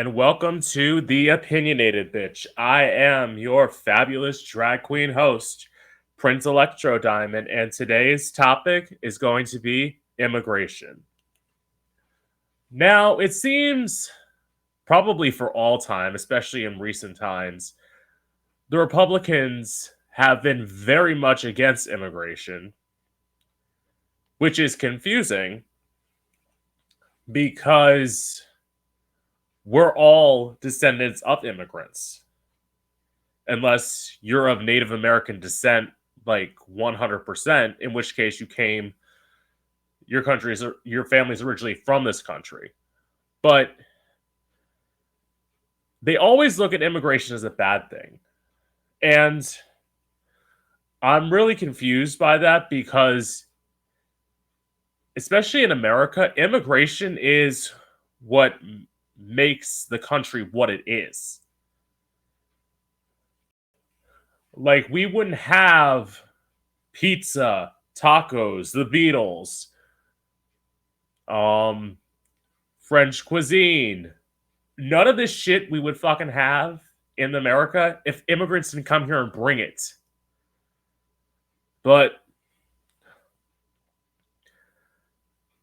and welcome to the Opinionated Bitch. I am your fabulous drag queen host, Prince Electro Diamond, and today's topic is going to be immigration. Now, it seems probably for all time, especially in recent times, the Republicans have been very much against immigration, which is confusing because we're all descendants of immigrants. Unless you're of Native American descent, like 100%, in which case your family's originally from this country. But they always look at immigration as a bad thing. And I'm really confused by that because, especially in America, immigration is what makes the country what it is. Like, we wouldn't have pizza, tacos, the Beatles, French cuisine. None of this shit we would fucking have in America if immigrants didn't come here and bring it. But,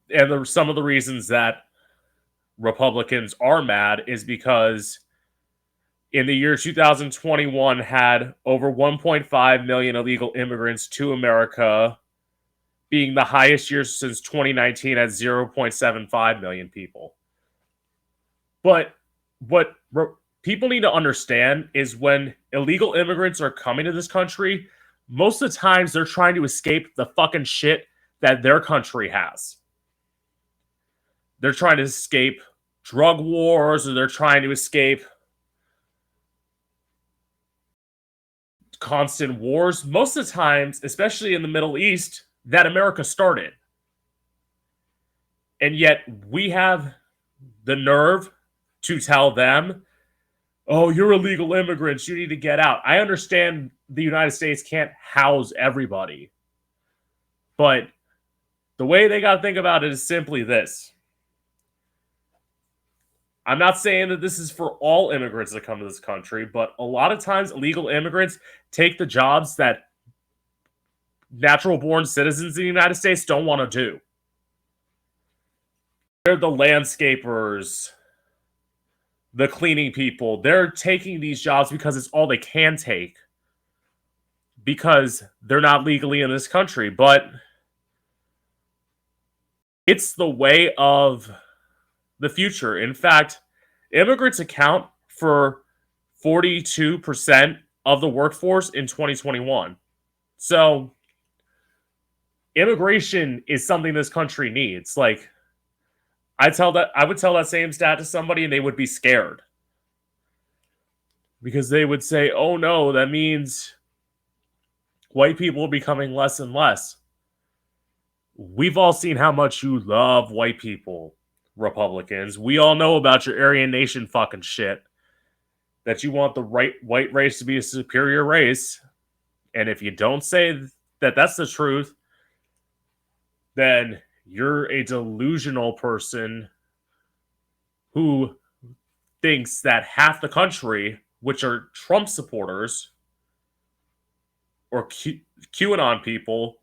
and some of the reasons that Republicans are mad is because in the year 2021 had over 1.5 million illegal immigrants to America, being the highest year since 2019 at 0.75 million people. But what people need to understand is when illegal immigrants are coming to this country, most of the times they're trying to escape the fucking shit that their country has. They're trying to escape drug wars, or they're trying to escape constant wars. Most of the times, especially in the Middle East, that America started. And yet we have the nerve to tell them, oh, you're illegal immigrants, you need to get out. I understand the United States can't house everybody. But the way they got to think about it is simply this. I'm not saying that this is for all immigrants that come to this country, but a lot of times illegal immigrants take the jobs that natural-born citizens of the United States don't want to do. They're the landscapers, the cleaning people. They're taking these jobs because it's all they can take, because they're not legally in this country. But it's the way of the future. In fact, immigrants account for 42% of the workforce in 2021. So immigration is something this country needs. Like, I would tell that same stat to somebody and they would be scared. Because they would say, oh no, that means white people are becoming less and less. We've all seen how much you love white people, Republicans. We all know about your Aryan Nation fucking shit. That you want the white race to be a superior race. And if you don't say that that's the truth, then you're a delusional person who thinks that half the country, which are Trump supporters or QAnon people,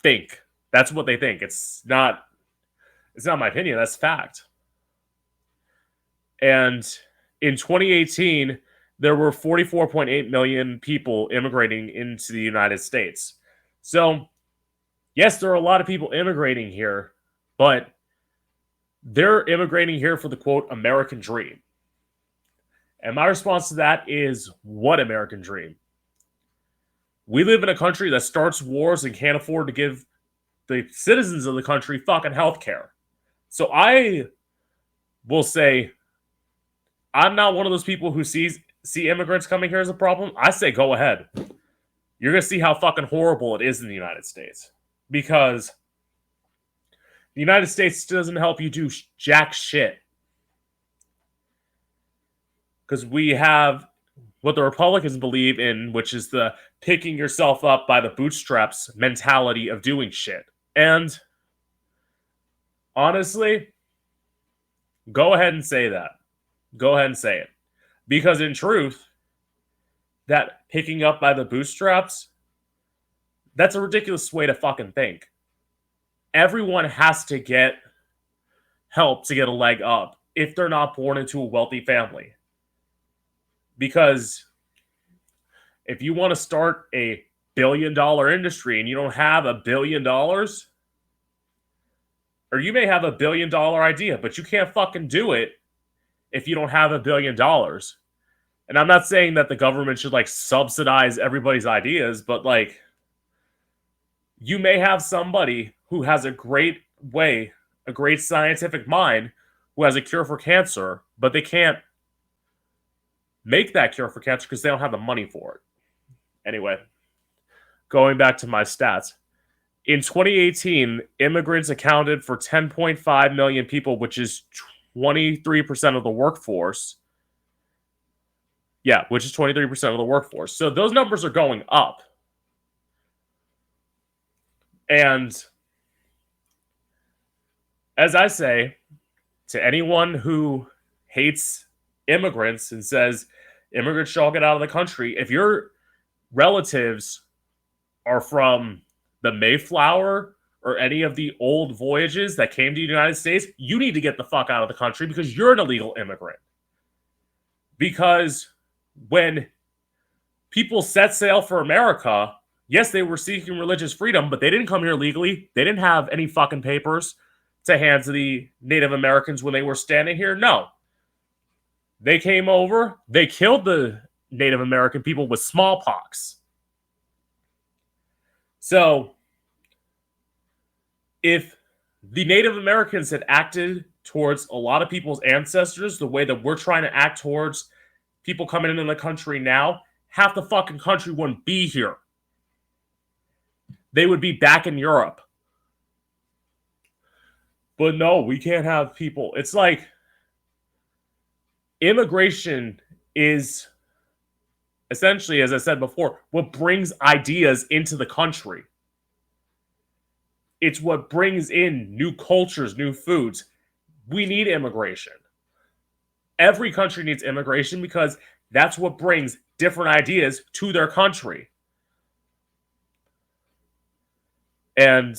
think. That's what they think. It's not my opinion. That's fact. And in 2018, there were 44.8 million people immigrating into the United States. So, yes, there are a lot of people immigrating here, but they're immigrating here for the, quote, American dream. And my response to that is, what American dream? We live in a country that starts wars and can't afford to give the citizens of the country fucking health care. So I will say, I'm not one of those people who see immigrants coming here as a problem. I say go ahead. You're going to see how fucking horrible it is in the United States. Because the United States doesn't help you do jack shit. Because we have what the Republicans believe in, which is the picking yourself up by the bootstraps mentality of doing shit. And honestly, go ahead and say that. Go ahead and say it. Because in truth, that picking up by the bootstraps, that's a ridiculous way to fucking think. Everyone has to get help to get a leg up if they're not born into a wealthy family. Because if you want to start a billion-dollar industry and you don't have $1 billion, or you may have $1 billion idea, but you can't fucking do it if you don't have $1 billion. And I'm not saying that the government should like subsidize everybody's ideas, but like you may have somebody who has a great way, a great scientific mind, who has a cure for cancer, but they can't make that cure for cancer because they don't have the money for it. Anyway, going back to my stats. In 2018, immigrants accounted for 10.5 million people, which is 23% of the workforce. Yeah, which is 23% of the workforce. So those numbers are going up. And as I say, to anyone who hates immigrants and says immigrants should all get out of the country, if your relatives are from the Mayflower or any of the old voyages that came to the United States, you need to get the fuck out of the country because you're an illegal immigrant. Because when people set sail for America, yes, they were seeking religious freedom, but they didn't come here legally. They didn't have any fucking papers to hand to the Native Americans when they were standing here. No. They came over, they killed the Native American people with smallpox. So, if the Native Americans had acted towards a lot of people's ancestors the way that we're trying to act towards people coming into the country now, half the fucking country wouldn't be here. They would be back in Europe. But no, we can't have people. It's like immigration is essentially, as I said before, what brings ideas into the country. It's what brings in new cultures, new foods. We need immigration. Every country needs immigration because that's what brings different ideas to their country. And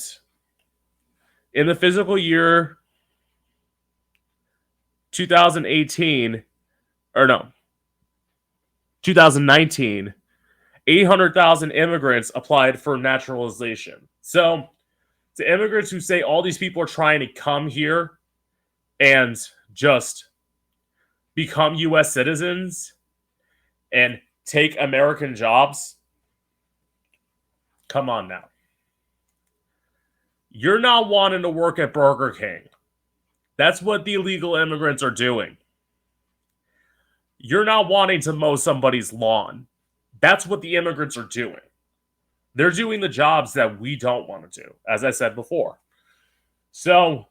in the physical year 2019, 800,000 immigrants applied for naturalization. So, to immigrants who say all these people are trying to come here and just become U.S. citizens and take American jobs, come on now. You're not wanting to work at Burger King. That's what the illegal immigrants are doing. You're not wanting to mow somebody's lawn. That's what the immigrants are doing. They're doing the jobs that we don't want to do, as I said before. So,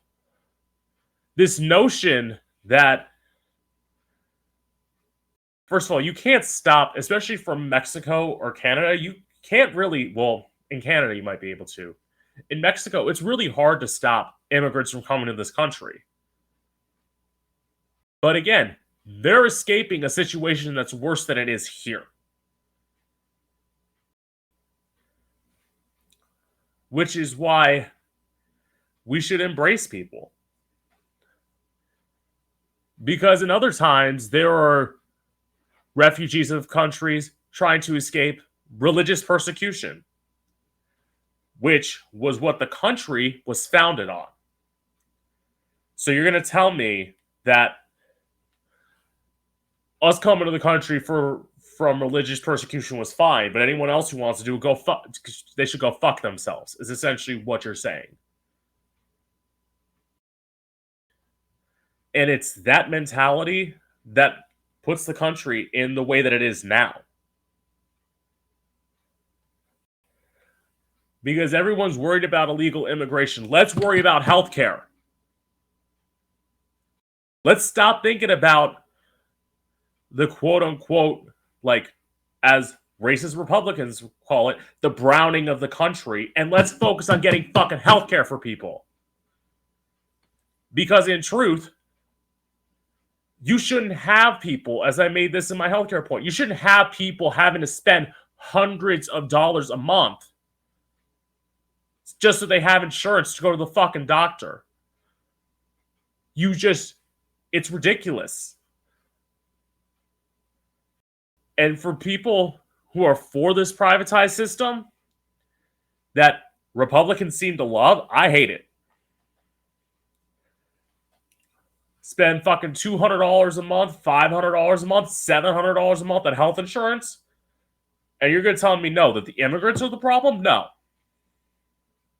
this notion that, first of all, you can't stop, especially from Mexico or Canada, you can't really, well, in Canada you might be able to. In Mexico, it's really hard to stop immigrants from coming to this country. But again, they're escaping a situation that's worse than it is here. Which is why we should embrace people. Because in other times, there are refugees of countries trying to escape religious persecution, which was what the country was founded on. So you're going to tell me that us coming to the country from religious persecution was fine, but anyone else who wants to do it, they should go fuck themselves, is essentially what you're saying. And it's that mentality that puts the country in the way that it is now. Because everyone's worried about illegal immigration. Let's worry about healthcare. Let's stop thinking about the quote-unquote, like, as racist Republicans call it, the browning of the country, and let's focus on getting fucking healthcare for people. Because in truth, You shouldn't have people, as I made this in my healthcare point, you shouldn't have people having to spend hundreds of dollars a month just so they have insurance to go to the fucking doctor. It's ridiculous. And for people who are for this privatized system that Republicans seem to love, I hate it. Spend fucking $200 a month, $500 a month, $700 a month on health insurance, and you're going to tell me no, that the immigrants are the problem? No.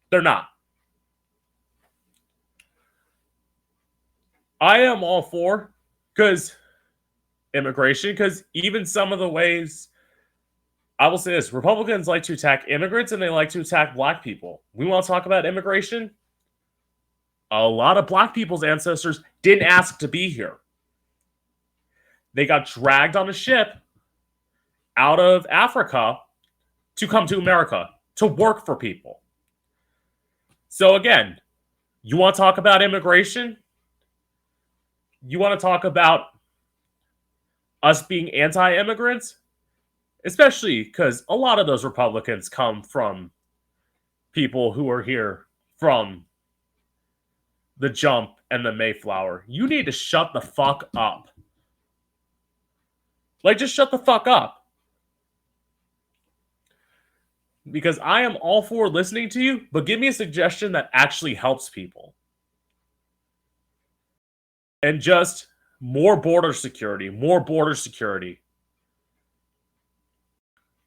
They're not. I am all for immigration, because even some of the ways, I will say this, Republicans like to attack immigrants and they like to attack black people. We want to talk about immigration? A lot of black people's ancestors didn't ask to be here. They got dragged on a ship out of Africa to come to America to work for people. So again, you want to talk about immigration? You want to talk about us being anti-immigrants? Especially because a lot of those Republicans come from people who are here from the Jump and the Mayflower. You need to shut the fuck up. Like, just shut the fuck up. Because I am all for listening to you, but give me a suggestion that actually helps people. And just more border security, more border security.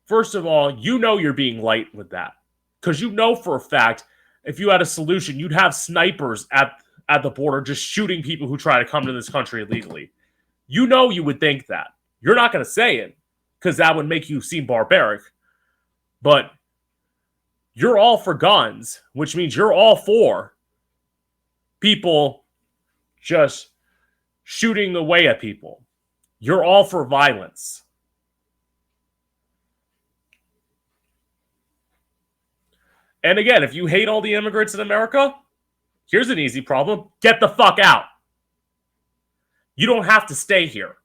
First of all, you know you're being light with that. Because you know for a fact, if you had a solution, you'd have snipers at the border just shooting people who try to come to this country illegally. You know you would think that. You're not going to say it, because that would make you seem barbaric. But you're all for guns, which means you're all for people just shooting away at people. You're all for violence. And again, if you hate all the immigrants in America, here's an easy problem. Get the fuck out. You don't have to stay here.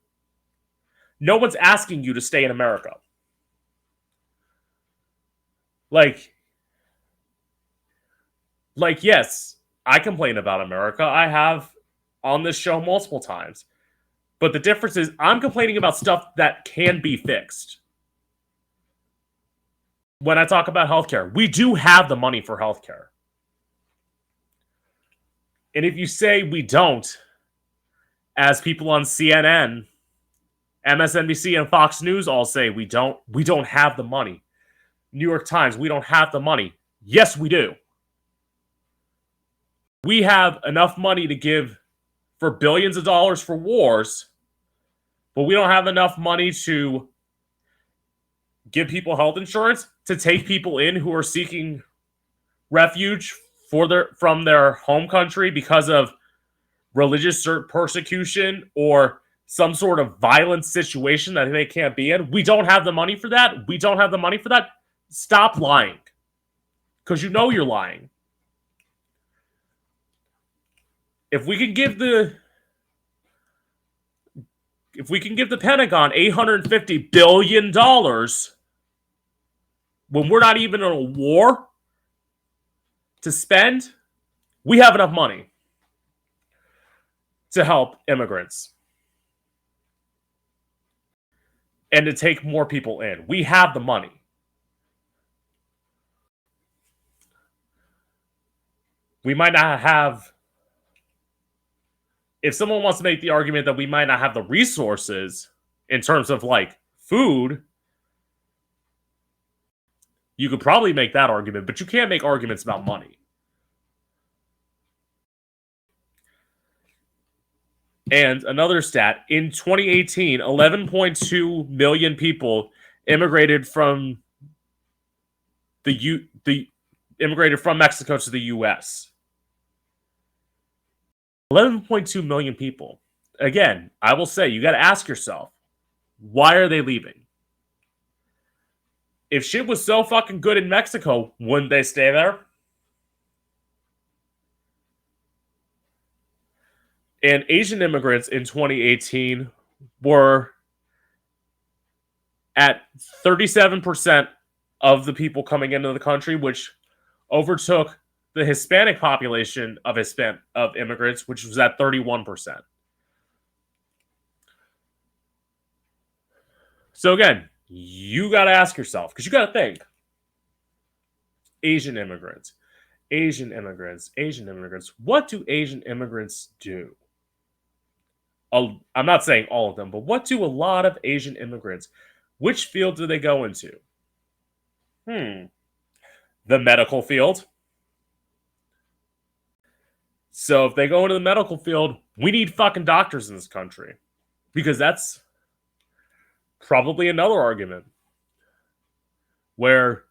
No one's asking you to stay in America. Like, yes, I complain about America. I have on this show multiple times. But the difference is I'm complaining about stuff that can be fixed. When I talk about healthcare, we do have the money for healthcare. And if you say we don't, as people on CNN, MSNBC, and Fox News all say we don't have the money. New York Times, we don't have the money. Yes, we do. We have enough money to give for billions of dollars for wars, but we don't have enough money to give people health insurance, to take people in who are seeking refuge from their home country because of religious persecution or some sort of violent situation that they can't be in. We don't have the money for that. We don't have the money for that. Stop lying. Because you know you're lying. If we can give the Pentagon $850 billion when we're not even in a war to spend, we have enough money to help immigrants and to take more people in. We have the money. We might not have... If someone wants to make the argument that we might not have the resources in terms of, like, food, you could probably make that argument, but you can't make arguments about money. And another stat, in 2018, 11.2 million people immigrated from immigrated from Mexico to the U.S. 11.2 million people. Again, I will say, you got to ask yourself, why are they leaving? If shit was so fucking good in Mexico, wouldn't they stay there? And Asian immigrants in 2018 were at 37% of the people coming into the country, which overtook the Hispanic population of immigrants, which was at 31%. So again, you got to ask yourself, because you got to think, Asian immigrants. What do Asian immigrants do? I'm not saying all of them, but what do a lot of Asian immigrants, which field do they go into? The medical field. So if they go into the medical field, we need fucking doctors in this country. Because that's probably another argument where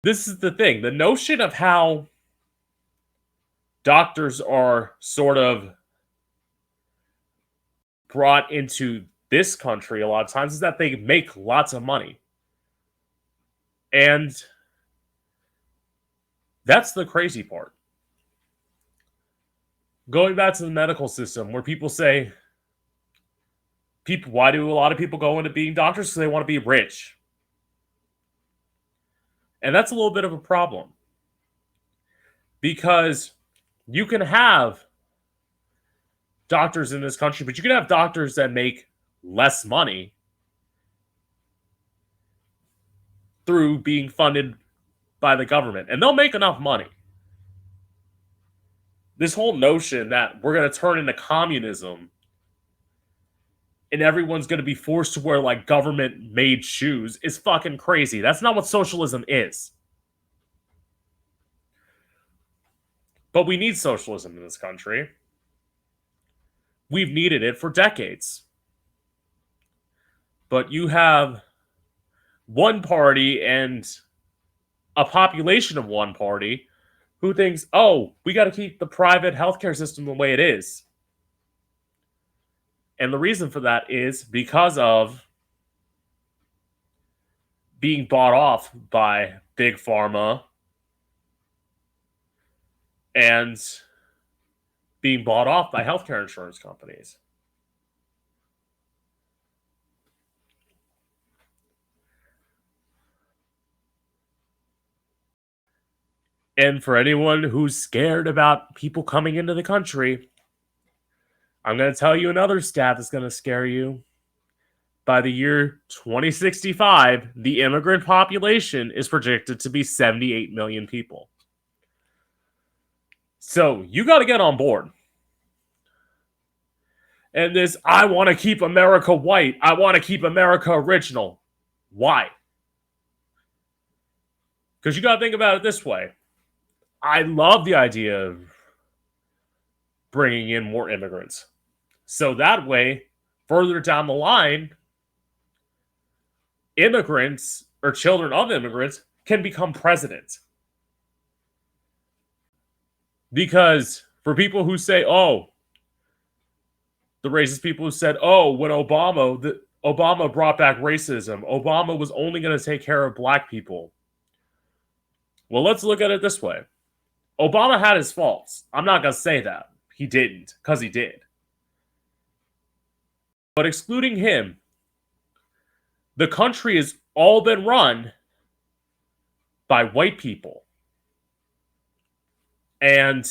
this is the thing. The notion of how doctors are sort of brought into this country a lot of times is that they make lots of money. And that's the crazy part. Going back to the medical system, where people say, why do a lot of people go into being doctors? Because they want to be rich. And that's a little bit of a problem. Because you can have doctors in this country, but you can have doctors that make less money through being funded by the government. And they'll make enough money. This whole notion that we're going to turn into communism and everyone's going to be forced to wear like government-made shoes is fucking crazy. That's not what socialism is. But we need socialism in this country. We've needed it for decades. But you have one party and a population of one party who thinks, oh, we got to keep the private healthcare system the way it is. And the reason for that is because of being bought off by Big Pharma and being bought off by healthcare insurance companies. And for anyone who's scared about people coming into the country, I'm going to tell you another stat that's going to scare you. By the year 2065, the immigrant population is projected to be 78 million people. So you got to get on board. And this, I want to keep America white. I want to keep America original. Why? Because you got to think about it this way. I love the idea of bringing in more immigrants. So that way, further down the line, immigrants or children of immigrants can become president. Because for people who say, oh, the racist people who said, oh, when Obama brought back racism, Obama was only going to take care of black people. Well, let's look at it this way. Obama had his faults. I'm not going to say that. He didn't, because he did. But excluding him, the country has all been run by white people. And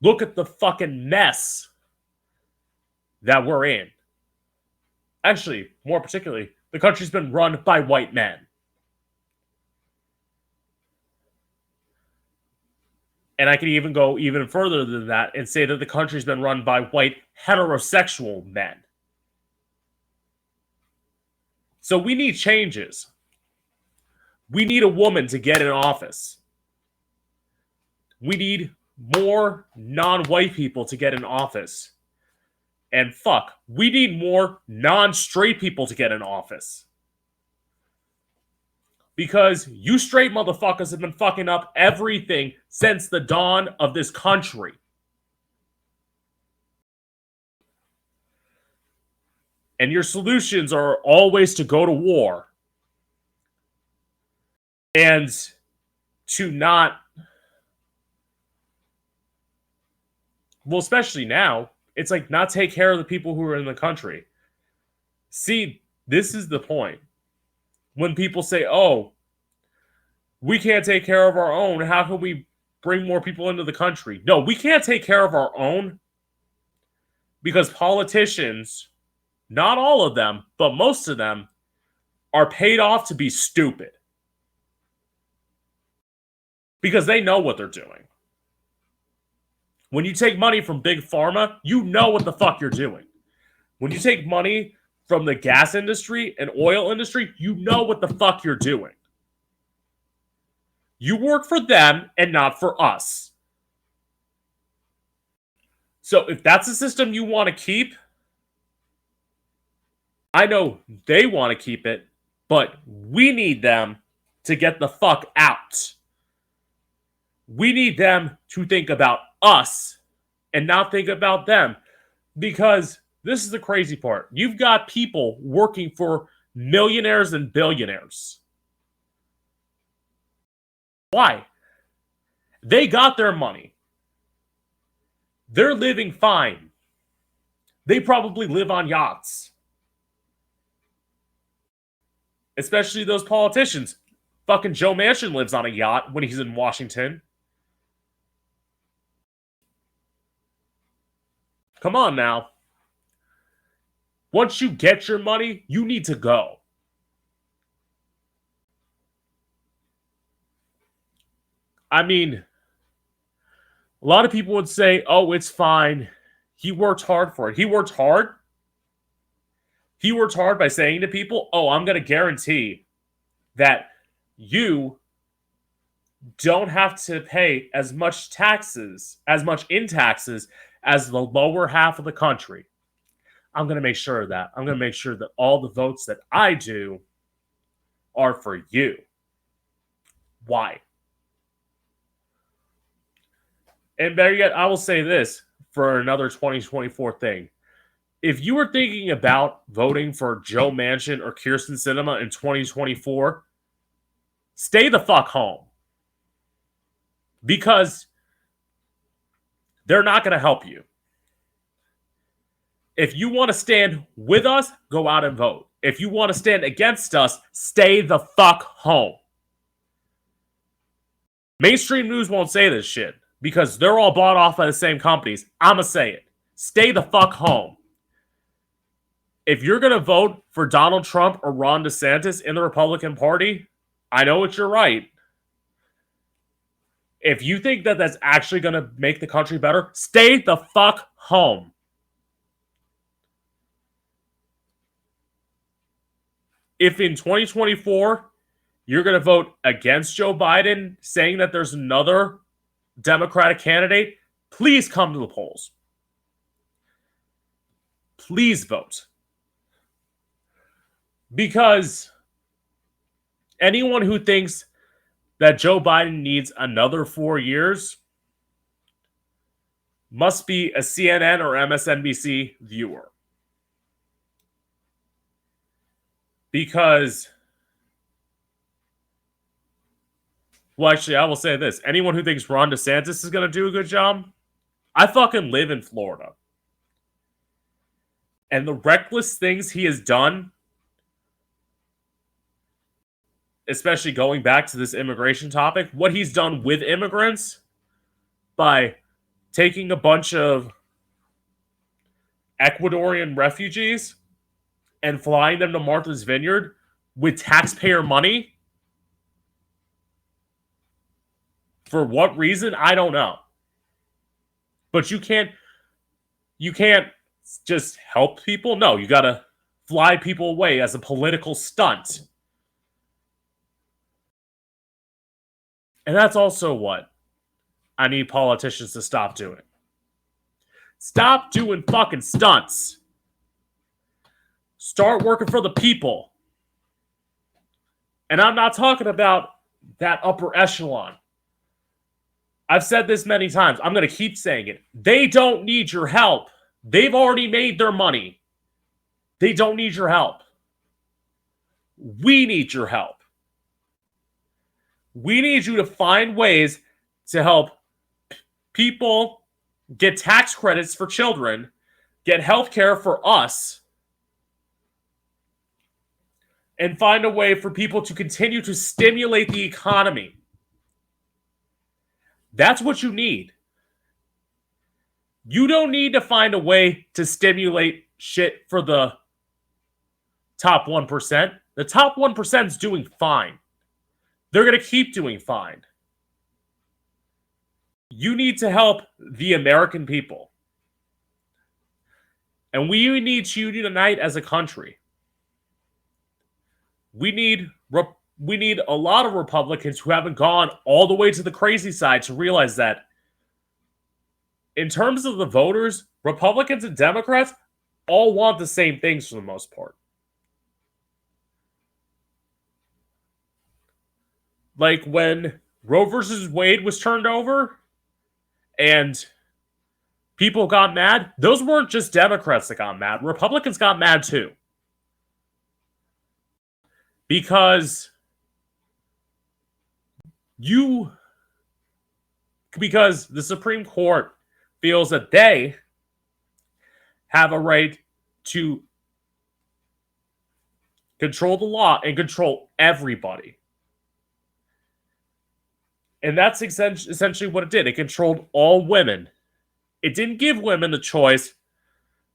look at the fucking mess that we're in. Actually, more particularly, the country's been run by white men. And I could even go even further than that and say that the country's been run by white heterosexual men. So we need changes. We need a woman to get in office. We need more non-white people to get in office. And fuck, we need more non-straight people to get in office. Because you straight motherfuckers have been fucking up everything since the dawn of this country. And your solutions are always to go to war. And to not Well, especially now, it's like not take care of the people who are in the country. See, this is the point. When people say, oh, we can't take care of our own, how can we bring more people into the country? No, we can't take care of our own because politicians, not all of them, but most of them, are paid off to be stupid. Because they know what they're doing. When you take money from Big Pharma, you know what the fuck you're doing. When you take money from the gas industry and oil industry, you know what the fuck you're doing. You work for them and not for us. So if that's a system you want to keep, I know they want to keep it, but we need them to get the fuck out. We need them to think about us and not think about them. Because this is the crazy part. You've got people working for millionaires and billionaires. Why? They got their money. They're living fine. They probably live on yachts. Especially those politicians. Fucking Joe Manchin lives on a yacht when he's in Washington. Come on now. Once you get your money, you need to go. I mean, a lot of people would say, oh, it's fine. He worked hard for it. He worked hard. He worked hard by saying to people, oh, I'm going to guarantee that you don't have to pay as much in taxes as the lower half of the country. I'm going to make sure of that. I'm going to make sure that all the votes that I do are for you. Why? And better yet, I will say this for another 2024 thing. If you were thinking about voting for Joe Manchin or Kyrsten Sinema in 2024, stay the fuck home. Because they're not going to help you. If you want to stand with us, go out and vote. If you want to stand against us, stay the fuck home. Mainstream news won't say this shit because they're all bought off by the same companies. I'ma say it. Stay the fuck home. If you're going to vote for Donald Trump or Ron DeSantis in the Republican Party, I know what you're right. If you think that that's actually going to make the country better, stay the fuck home. If in 2024 you're going to vote against Joe Biden, saying that there's another Democratic candidate, please come to the polls. Please vote. Because anyone who thinks that Joe Biden needs another 4 years must be a CNN or MSNBC viewer. Because, well, actually, I will say this. Anyone who thinks Ron DeSantis is going to do a good job, I fucking live in Florida. And the reckless things he has done, especially going back to this immigration topic, what he's done with immigrants by taking a bunch of Ecuadorian refugees and flying them to Martha's Vineyard with taxpayer money. For what reason? I don't know. But you can't just help people. No, you gotta fly people away as a political stunt. And that's also what I need politicians to stop doing. Stop doing fucking stunts. Start working for the people. And I'm not talking about that upper echelon. I've said this many times. I'm going to keep saying it. They don't need your help. They've already made their money. They don't need your help. We need your help. We need you to find ways to help people get tax credits for children, get health care for us, and find a way for people to continue to stimulate the economy. That's what you need. You don't need to find a way to stimulate shit for the top 1%. The top 1% is doing fine. They're going to keep doing fine. You need to help the American people. And we need to unite as a country. We need a lot of Republicans who haven't gone all the way to the crazy side to realize that in terms of the voters, Republicans and Democrats all want the same things for the most part. Like when Roe versus Wade was turned over and people got mad, those weren't just Democrats that got mad. Republicans got mad too. Because the Supreme Court feels that they have a right to control the law and control everybody. And that's essentially what it did. It controlled all women. It didn't give women the choice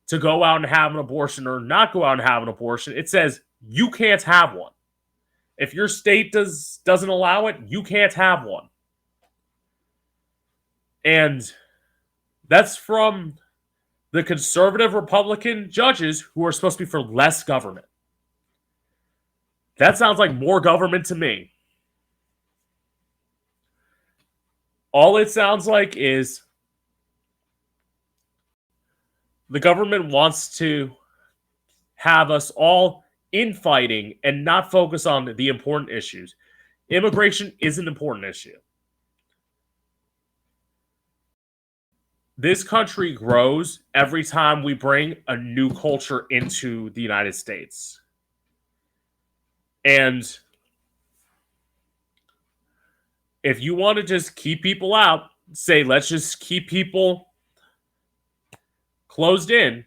to go out and have an abortion or not go out and have an abortion. It says you can't have one. If your state doesn't allow it, you can't have one. And that's from the conservative Republican judges who are supposed to be for less government. That sounds like more government to me. All it sounds like is the government wants to have us all infighting and not focus on the important issues. Immigration is an important issue. This country grows every time we bring a new culture into the United States. And if you want to just keep people out, say, let's just keep people closed in.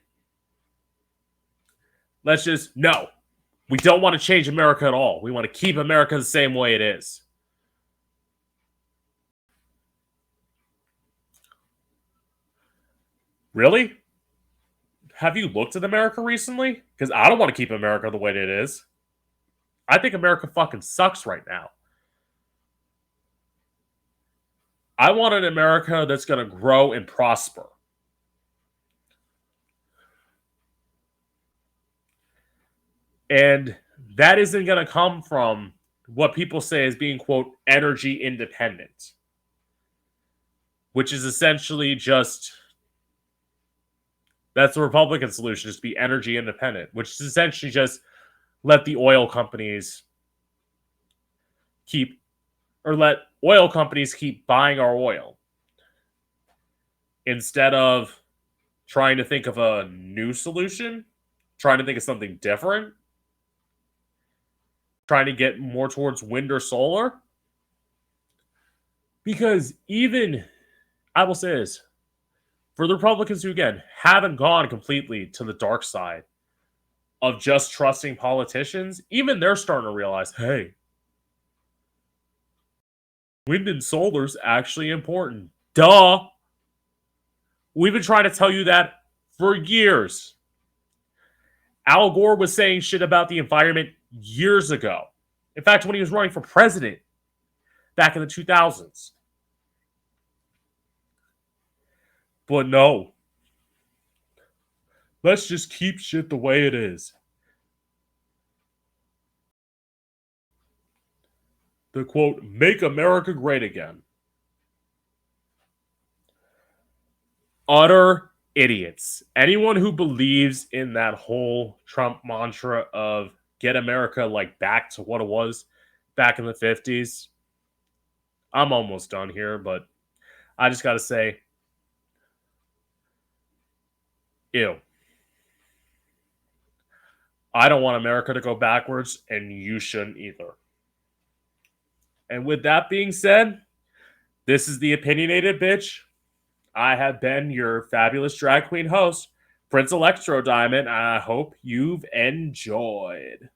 No, we don't want to change America at all. We want to keep America the same way it is. Really? Have you looked at America recently? Because I don't want to keep America the way it is. I think America fucking sucks right now. I want an America that's going to grow and prosper. And that isn't going to come from what people say is being, quote, energy independent. Which is essentially just... That's the Republican solution, is to be energy independent. Which is essentially just let the oil companies let oil companies keep buying our oil. Instead of trying to think of a new solution, trying to think of something different, trying to get more towards wind or solar. Because even, I will say this, for the Republicans who, again, haven't gone completely to the dark side of just trusting politicians, even they're starting to realize, hey, wind and solar's actually important. Duh! We've been trying to tell you that for years. Al Gore was saying shit about the environment years ago. In fact, when he was running for president back in the 2000s. But no. Let's just keep shit the way it is. The quote, make America great again. Utter idiots. Anyone who believes in that whole Trump mantra of get America like back to what it was back in the 50s. I'm almost done here, but I just got to say, ew. I don't want America to go backwards, and you shouldn't either. And with that being said, this is the Opinionated Bitch. I have been your fabulous drag queen host, Prince Electro Diamond, and I hope you've enjoyed.